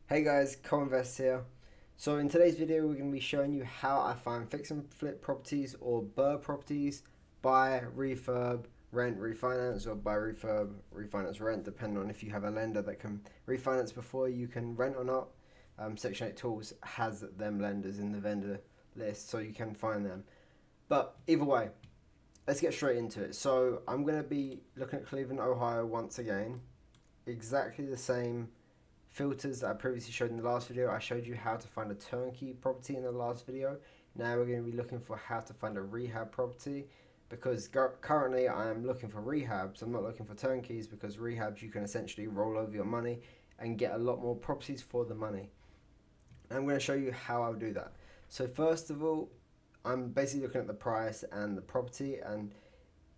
Hey guys, Co-Invest here. So in today's video, we're going to be showing you how I find fix and flip properties or BRRRR properties, buy, refurb, rent, refinance, or buy, refurb, refinance, rent, depending on if you have a lender that can refinance before you can rent or not. Section 8 Tools has them lenders in the vendor list, so you can find them. But either way, let's get straight into it. So I'm going to be looking at Cleveland, Ohio once again. Exactly the same filters that I previously showed in the last video. I showed you how to find a turnkey property in the last video. Now we're going to be looking for how to find a rehab property, because currently I am looking for rehabs. I'm not looking for turnkeys, because rehabs you can essentially roll over your money and get a lot more properties for the money. And I'm going to show you how I'll do that. So first of all, I'm basically looking at the price and the property, and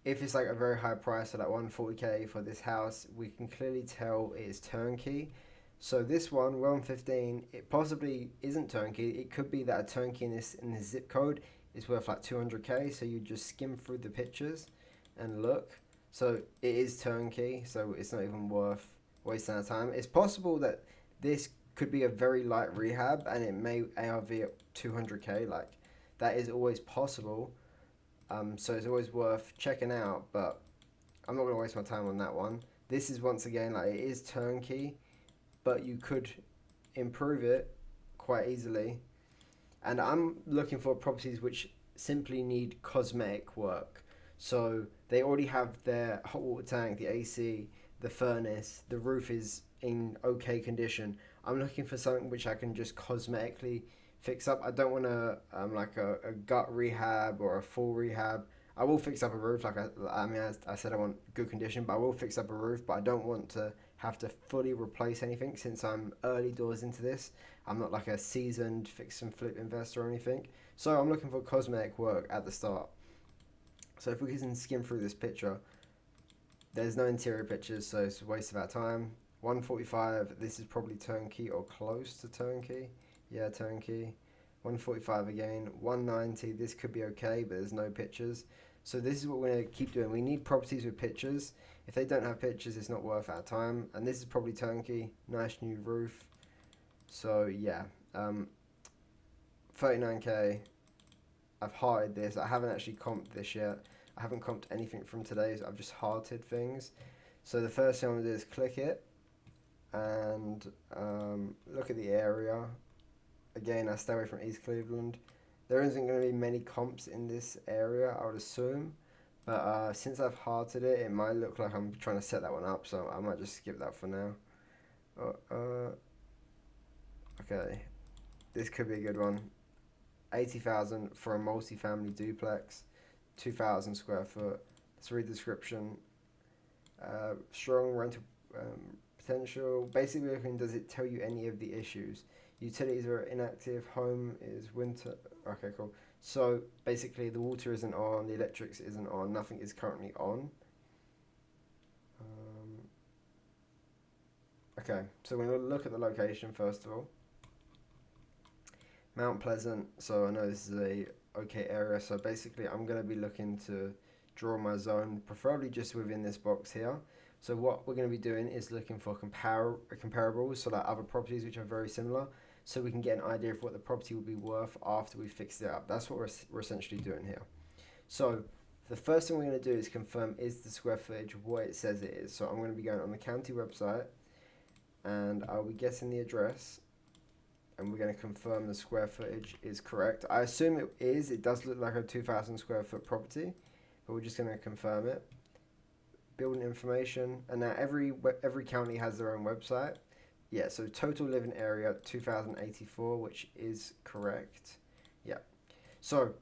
if it's like a very high price, so like 140k for this house, we can clearly tell it is turnkey. So this one, 115, it possibly isn't turnkey. It could be that a turnkey in this zip code is worth like 200k. So you just skim through the pictures and look. So it is turnkey. So it's not even worth wasting our time. It's possible that this could be a very light rehab and it may ARV at 200k. Like that is always possible. So it's always worth checking out. But I'm not gonna waste my time on that one. This is once again like it is turnkey, but you could improve it quite easily. And I'm looking for properties which simply need cosmetic work. So they already have their hot water tank, the AC, the furnace, the roof is in okay condition. I'm looking for something which I can just cosmetically fix up. I don't want like a gut rehab or a full rehab. I will fix up a roof, like I said, I want good condition, but I will fix up a roof. But I don't want to have to fully replace anything, since I'm early doors into this. I'm not like a seasoned fix and flip investor or anything. So I'm looking for cosmetic work at the start. So if we can skim through this picture, there's no interior pictures, so it's a waste of our time. 145, this is probably turnkey or close to turnkey. Yeah, turnkey. 145 again. 190, this could be okay, but there's no pictures. So this is what we're going to keep doing. We need properties with pictures. If they don't have pictures, it's not worth our time. And this is probably turnkey. Nice new roof. So yeah, 39k. I've hearted this. I haven't actually comped this yet. I haven't comped anything from today's. I've just hearted things. So the first thing I'm gonna do is click it and look at the area. Again, I stay away from East Cleveland. There isn't going to be many comps in this area, I would assume. But since I've hearted it, it might look like I'm trying to set that one up, so I might just skip that for now. Okay, this could be a good one. 80,000 for a multi-family duplex, 2,000 square foot. Let's read the description. Strong rental potential. Basically, looking, does it tell you any of the issues? Utilities are inactive. Home is winter. Okay, cool. So basically, the water isn't on, the electrics isn't on, nothing is currently on. Okay, so we're going to look at the location first of all. Mount Pleasant. So I know this is a okay area. So basically, I'm going to be looking to draw my zone, preferably just within this box here. So what we're going to be doing is looking for comparables, so like other properties which are very similar, so we can get an idea of what the property will be worth after we fixed it up. That's what we're essentially doing here. So the first thing we're going to do is confirm, is the square footage what it says it is. So I'm going to be going on the county website and I'll be getting the address and we're going to confirm the square footage is correct. I assume it is. It does look like a 2,000 square foot property, but we're just going to confirm it. Building information, and now every county has their own website. Yeah, so total living area 2084, which is correct. Yeah. So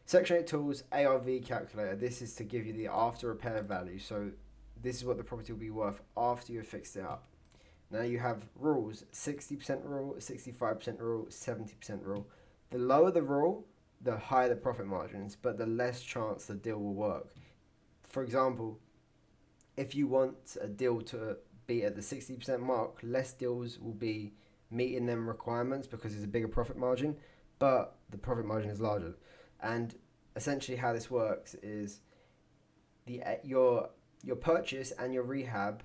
Section 8 Tools ARV calculator. This is to give you the after repair value. So this is what the property will be worth after you've fixed it up. Now you have rules: 60% rule, 65% rule, 70% rule. The lower the rule, the higher the profit margins, but the less chance the deal will work. For example, if you want a deal to be at the 60% mark, less deals will be meeting them requirements because it's a bigger profit margin, but the profit margin is larger. And essentially how this works is your purchase and your rehab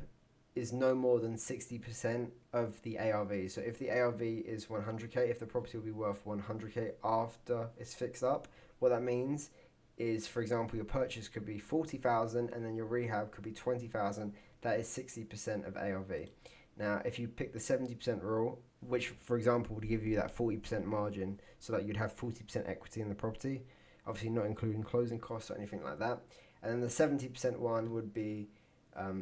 is no more than 60% of the ARV. So if the ARV is 100k, if the property will be worth 100k after it's fixed up, what that means is, for example, your purchase could be 40,000 and then your rehab could be 20,000. That is 60% of ARV. Now, if you pick the 70% rule, which, for example, would give you that 40% margin, so that you'd have 40% equity in the property, obviously not including closing costs or anything like that. And then the 70% one would be,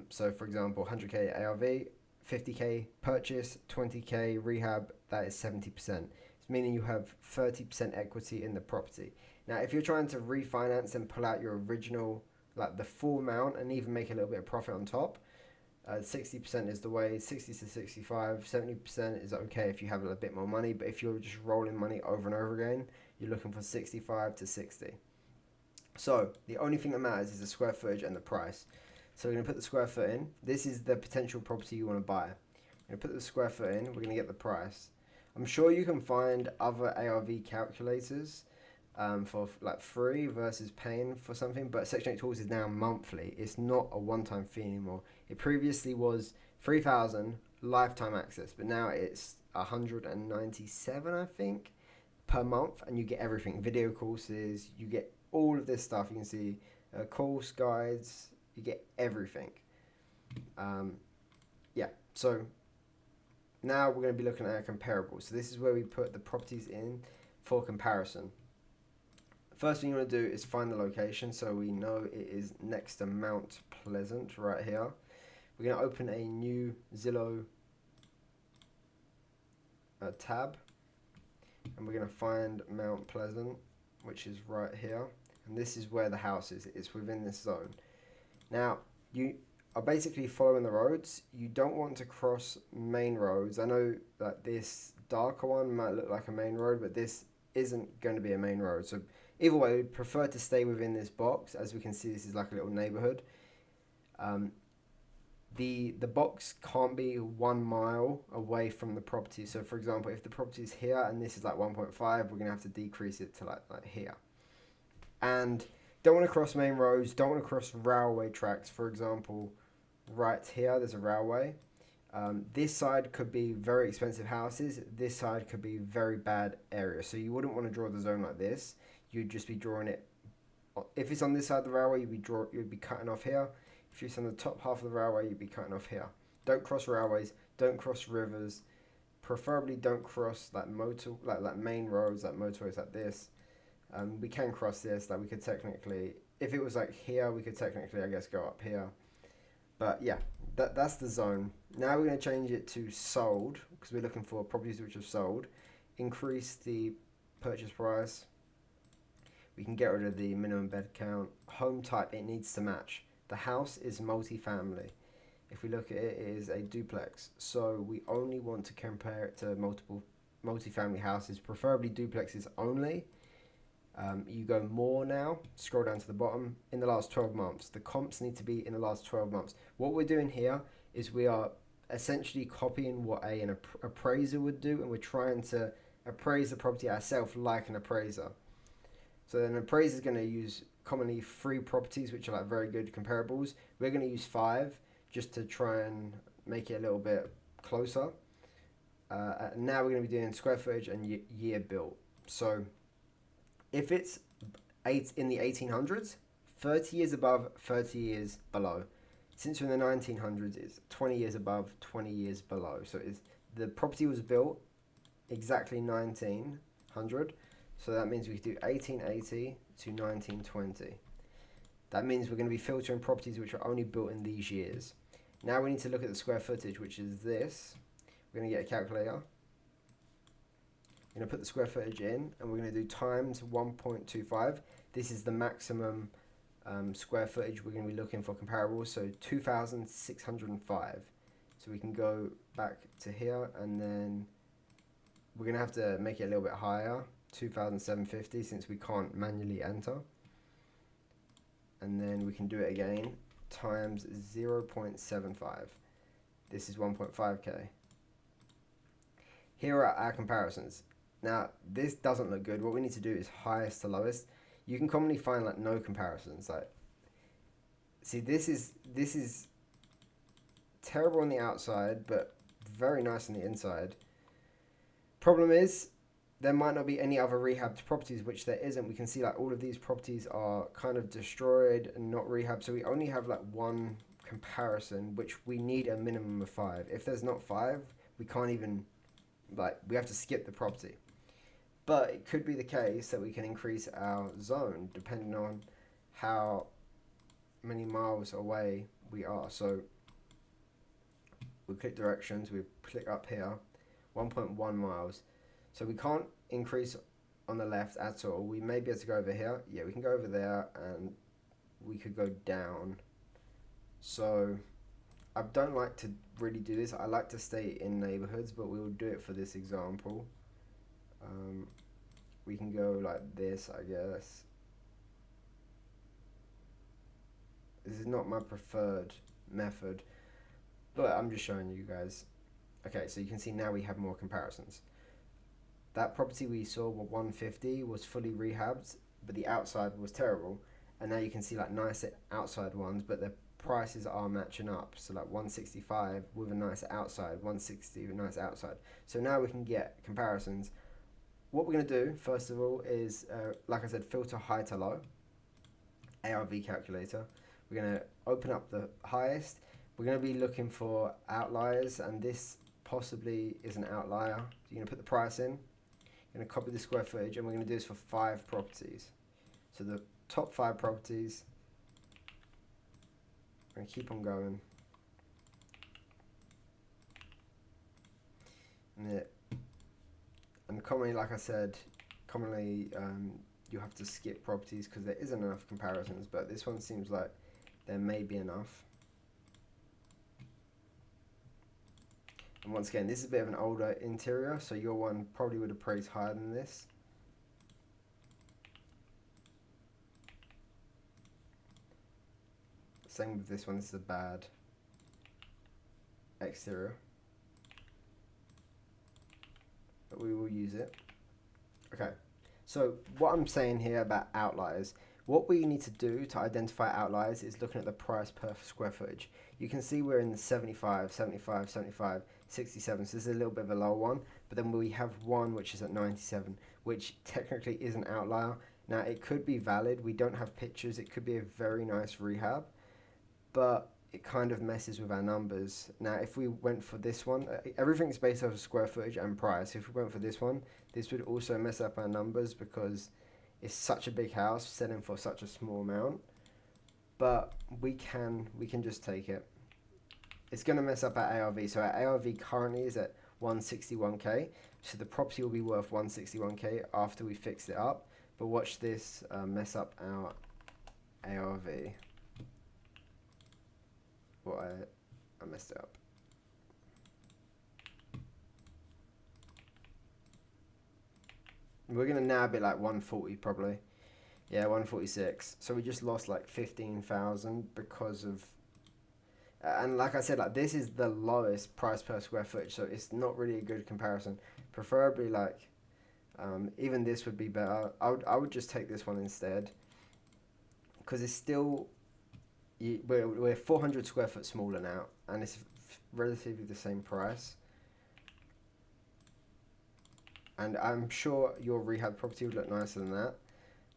so for example, 100k ARV, 50k purchase, 20k rehab, that is 70%. It's meaning you have 30% equity in the property. Now, if you're trying to refinance and pull out your original, like the full amount, and even make a little bit of profit on top, 60% is the way. 60 to 65, 70% is okay if you have a bit more money, but if you're just rolling money over and over again, you're looking for 65 to 60. So the only thing that matters is the square footage and the price. So we're going to put the square foot in. This is the potential property you want to buy. We're going to put the square foot in. We're going to get the price. I'm sure you can find other ARV calculators for like free versus paying for something, but Section 8 Tools is now monthly. It's not a one-time fee anymore. It previously was 3,000 lifetime access, but now it's 197, I think, per month, and you get everything: video courses, you get all of this stuff. You can see course guides, you get everything. Yeah, so now we're going to be looking at a comparable. So this is where we put the properties in for comparison. First thing you want to do is find the location, so we know it is next to Mount Pleasant right here. We're going to open a new Zillow tab, and we're going to find Mount Pleasant, which is right here, and this is where the house is. It's within this zone. Now, you are basically following the roads. You don't want to cross main roads. I know that this darker one might look like a main road, but this isn't going to be a main road. So either way, we'd prefer to stay within this box. As we can see, this is like a little neighborhood. The box can't be 1 mile away from the property. So for example, if the property is here and this is like 1.5, we're going to have to decrease it to like here. And don't want to cross main roads, don't want to cross railway tracks. For example, right here, there's a railway. This side could be very expensive houses. This side could be very bad area. So you wouldn't want to draw the zone like this. You'd just be drawing it. If it's on this side of the railway, you'd be cutting off here. If it's on the top half of the railway, you'd be cutting off here. Don't cross railways. Don't cross rivers. Preferably don't cross like main roads, like motorways like this. We can cross this. Like we could technically, if it was like here, we could technically, I guess, go up here. But yeah, that's the zone. Now we're going to change it to sold, because we're looking for properties which have sold. Increase the purchase price. We can get rid of the minimum bed count. Home type, it needs to match. The house is multi-family. If we look at it, it is a duplex. So we only want to compare it to multiple multi-family houses, preferably duplexes only. You go more now, scroll down to the bottom, in the last 12 months. The comps need to be in the last 12 months. What we're doing here is we are essentially copying what an appraiser would do, and we're trying to appraise the property ourselves like an appraiser. So an appraiser is going to use commonly 3 properties, which are like very good comparables. We're going to use 5 just to try and make it a little bit closer. Now we're going to be doing square footage and year built. So if it's in the 1800s, 30 years above, 30 years below. Since we're in the 1900s, it's 20 years above, 20 years below. So the property was built exactly 1900. So that means we could do 1880 to 1920. That means we're going to be filtering properties which are only built in these years. Now we need to look at the square footage, which is this. We're going to get a calculator. We're going to put the square footage in, and we're going to do times 1.25. This is the maximum square footage we're going to be looking for comparables, so 2,605. So we can go back to here, and then we're going to have to make it a little bit higher, 2,750, since we can't manually enter. And then we can do it again, times 0.75. This is 1.5k. Here are our comparisons. Now, this doesn't look good. What we need to do is highest to lowest. You can commonly find like no comparisons. Like, see, this is terrible on the outside, but very nice on the inside. Problem is, there might not be any other rehabbed properties, which there isn't. We can see like all of these properties are kind of destroyed and not rehabbed. So we only have like one comparison, which we need a minimum of 5. If there's not 5, we can't even, like, we have to skip the property. But it could be the case that we can increase our zone depending on how many miles away we are. So we click directions, we click up here, 1.1 miles. So we can't increase on the left at all. We may be able to go over here. Yeah, we can go over there, and we could go down. So I don't like to really do this. I like to stay in neighborhoods, but we will do it for this example. We can go like this, I guess. This is not my preferred method, but I'm just showing you guys. Okay, so you can see now we have more comparisons. That property we saw, 150, was fully rehabbed, but the outside was terrible. And now you can see like nice outside ones, but the prices are matching up. So like 165 with a nice outside, 160 with a nice outside. So now we can get comparisons. What we're going to do, first of all, is, like I said, filter high to low, ARV calculator. We're going to open up the highest. We're going to be looking for outliers, and this possibly is an outlier. So you're going to put the price in. You're going to copy the square footage, and we're going to do this for 5 properties. So the top 5 properties, I'm going to keep on going. And commonly, like I said, you have to skip properties because there isn't enough comparisons, but this one seems like there may be enough. And once again, this is a bit of an older interior, so your one probably would appraise higher than this. Same with this one, this is a bad exterior, but we will use it. Okay, so what I'm saying here about outliers, what we need to do to identify outliers is looking at the price per square footage. You can see we're in the 75, 75, 75, 67, so this is a little bit of a low one, but then we have one which is at 97, which technically is an outlier. Now it could be valid, we don't have pictures, it could be a very nice rehab, but it kind of messes with our numbers. Now if we went for this one, everything's based off of square footage and price. If we went for this one, this would also mess up our numbers because it's such a big house selling for such a small amount, but we can just take it. It's going to mess up our ARV. So our ARV currently is at 161k, so the property will be worth 161k after we fix it up. But watch this mess up our ARV. Well, I messed it up. We're going to nab it like 140 probably. Yeah, 146. So we just lost like 15,000 because of... and like I said, like this is the lowest price per square footage, so it's not really a good comparison. Preferably like, even this would be better. I would just take this one instead. Because it's still... We're 400 square foot smaller now, and it's relatively the same price. And I'm sure your rehab property would look nicer than that.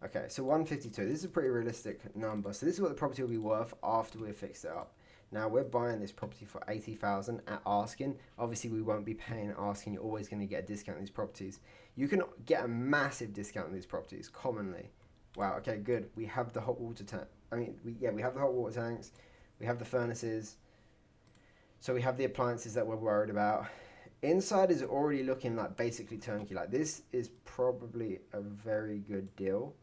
Okay, so 152. This is a pretty realistic number. So this is what the property will be worth after we've fixed it up. Now we're buying this property for 80,000 at asking. Obviously, we won't be paying asking. You're always going to get a discount on these properties. You can get a massive discount on these properties commonly. Wow. Okay, good. We have the hot water tank. We have the hot water tanks. We have the furnaces. So we have the appliances that we're worried about. Inside is already looking like basically turnkey. Like this is probably a very good deal.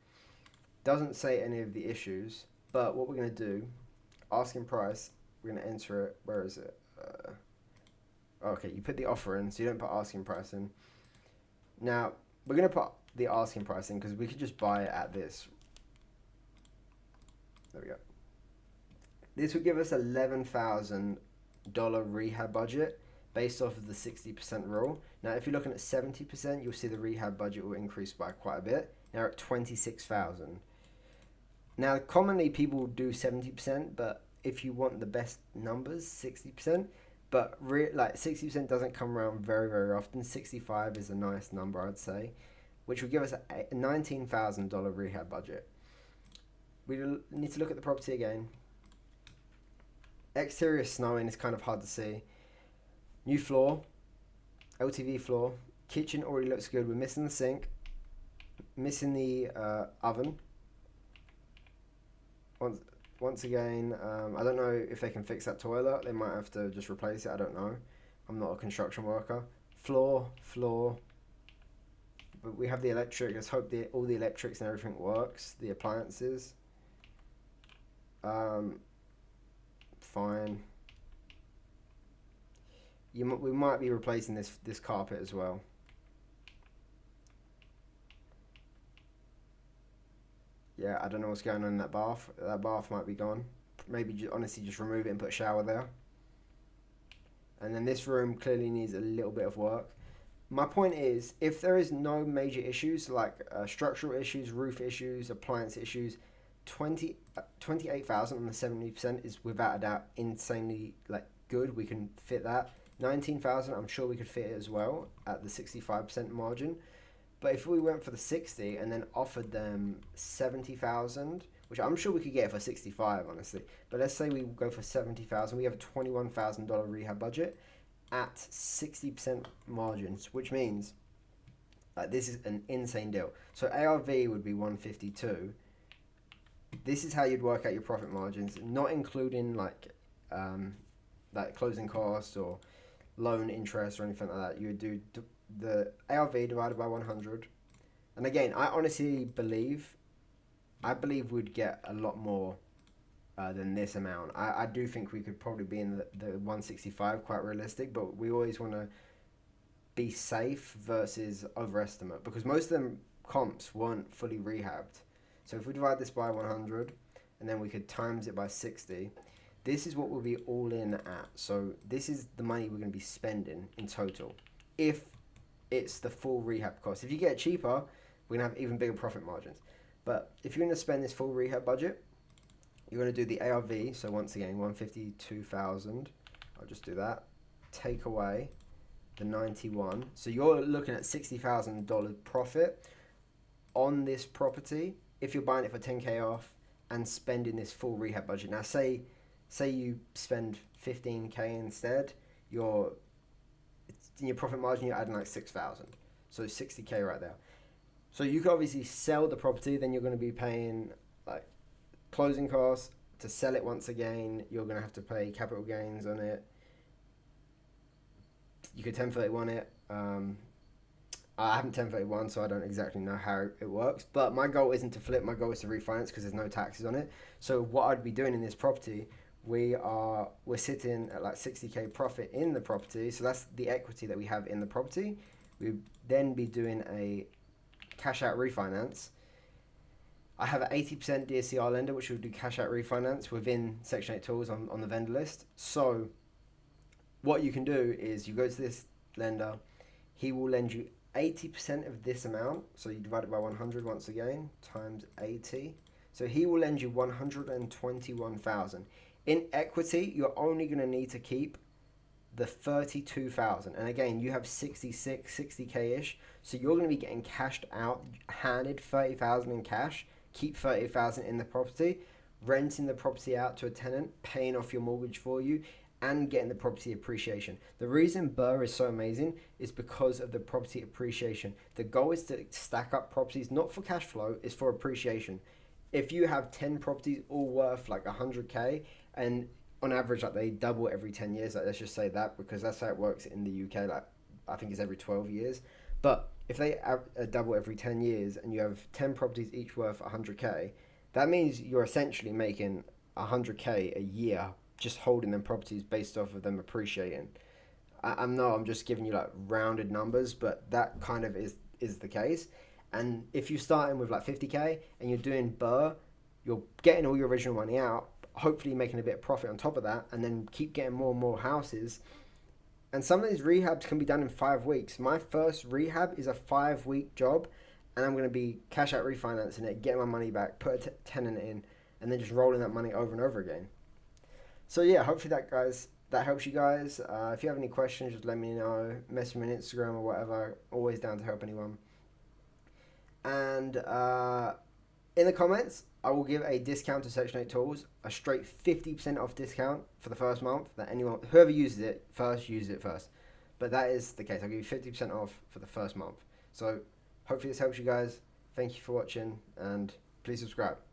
Doesn't say any of the issues, but what we're going to do, asking price, we're going to enter it. Where is it? Okay, you put the offer in, so you don't put asking price in. Now, we're going to put the asking price in because we could just buy it at this. There we go. This would give us $11,000 rehab budget based off of the 60% rule. Now, if you're looking at 70%, you'll see the rehab budget will increase by quite a bit. Now we're at 26,000. Now, commonly people do 70%, but if you want the best numbers, 60%. But like 60% doesn't come around very, very often. 65 is a nice number, I'd say, which would give us a $19,000 rehab budget. We need to look at the property again. Exterior snowing is kind of hard to see. New floor, LTV floor. Kitchen already looks good. We're missing the sink, missing the oven. Once again, I don't know if they can fix that toilet. They might have to just replace it. I don't know. I'm not a construction worker. Floor. But we have the electric. Let's hope all the electrics and everything works. The appliances. Fine. We might be replacing this carpet as well. Yeah, I don't know what's going on in that bath. That bath might be gone. Maybe honestly just remove it and put a shower there. And then this room clearly needs a little bit of work. My point is, if there is no major issues like structural issues, roof issues, appliance issues, 28,000 on the 70% is without a doubt insanely good. We can fit that. 19,000, I'm sure we could fit it as well at the 65% margin. But if we went for the 60 and then offered them 70,000, which I'm sure we could get for 65, honestly. But let's say we go for 70,000, we have a $21,000 rehab budget at 60% margins, which means this is an insane deal. So ARV would be 152. This is how you'd work out your profit margins, not including like closing costs or loan interest or anything like that. You would do the ARV divided by 100. And again, I believe we'd get a lot more than this amount. I do think we could probably be in the 165, quite realistic, but we always want to be safe versus overestimate, because most of them comps weren't fully rehabbed. So if we divide this by 100 and then we could times it by 60, this is what we'll be all in at. So this is the money we're going to be spending in total if it's the full rehab cost. If you get it cheaper, we're going to have even bigger profit margins. But if you're going to spend this full rehab budget, you're going to do the ARV. So once again, 152,000. I'll just do that. Take away the 91. So you're looking at $60,000 profit on this property if you're buying it for 10K off and spending this full rehab budget. Now say you spend 15K instead, in your profit margin you're adding like 6,000. So 60K right there. So you can obviously sell the property, then you're going to be paying like closing costs to sell it once again. You're going to have to pay capital gains on it. You could 1031 it. I haven't 1031, so I don't exactly know how it works. But my goal isn't to flip. My goal is to refinance because there's no taxes on it. So what I'd be doing in this property, we're sitting at like 60K profit in the property. So that's the equity that we have in the property. We'd then be doing a cash out refinance. I have an 80% DSCR lender, which will do cash out refinance within Section 8 tools on the vendor list. So what you can do is you go to this lender. He will lend you 80% of this amount, so you divide it by 100 once again, times 80. So he will lend you 121,000. In equity, you're only going to need to keep the 32,000. And again, you have 60K-ish, so you're going to be getting cashed out, handed 30,000 in cash, keep 30,000 in the property, renting the property out to a tenant, paying off your mortgage for you, and getting the property appreciation. The reason BRRRR is so amazing is because of the property appreciation. The goal is to stack up properties, not for cash flow, it's for appreciation. If you have 10 properties all worth like 100K, and on average like they double every 10 years, like let's just say that, because that's how it works in the UK, like I think it's every 12 years. But if they double every 10 years and you have 10 properties each worth 100K, that means you're essentially making 100K a year just holding them properties based off of them appreciating. I'm just giving you like rounded numbers, but that kind of is the case. And if you're starting with like 50K and you're doing BRRRR, you're getting all your original money out, hopefully making a bit of profit on top of that, and then keep getting more and more houses. And some of these rehabs can be done in 5 weeks. My first rehab is a 5-week job, and I'm going to be cash out refinancing it, getting my money back, put a tenant in, and then just rolling that money over and over again. So yeah, hopefully that, guys, that helps you guys. If you have any questions, just let me know. Message me on Instagram or whatever. Always down to help anyone. And in the comments, I will give a discount to Section 8 tools, a straight 50% off discount for the first month. That whoever uses it first, uses it first. But that is the case. I'll give you 50% off for the first month. So hopefully this helps you guys. Thank you for watching, and please subscribe.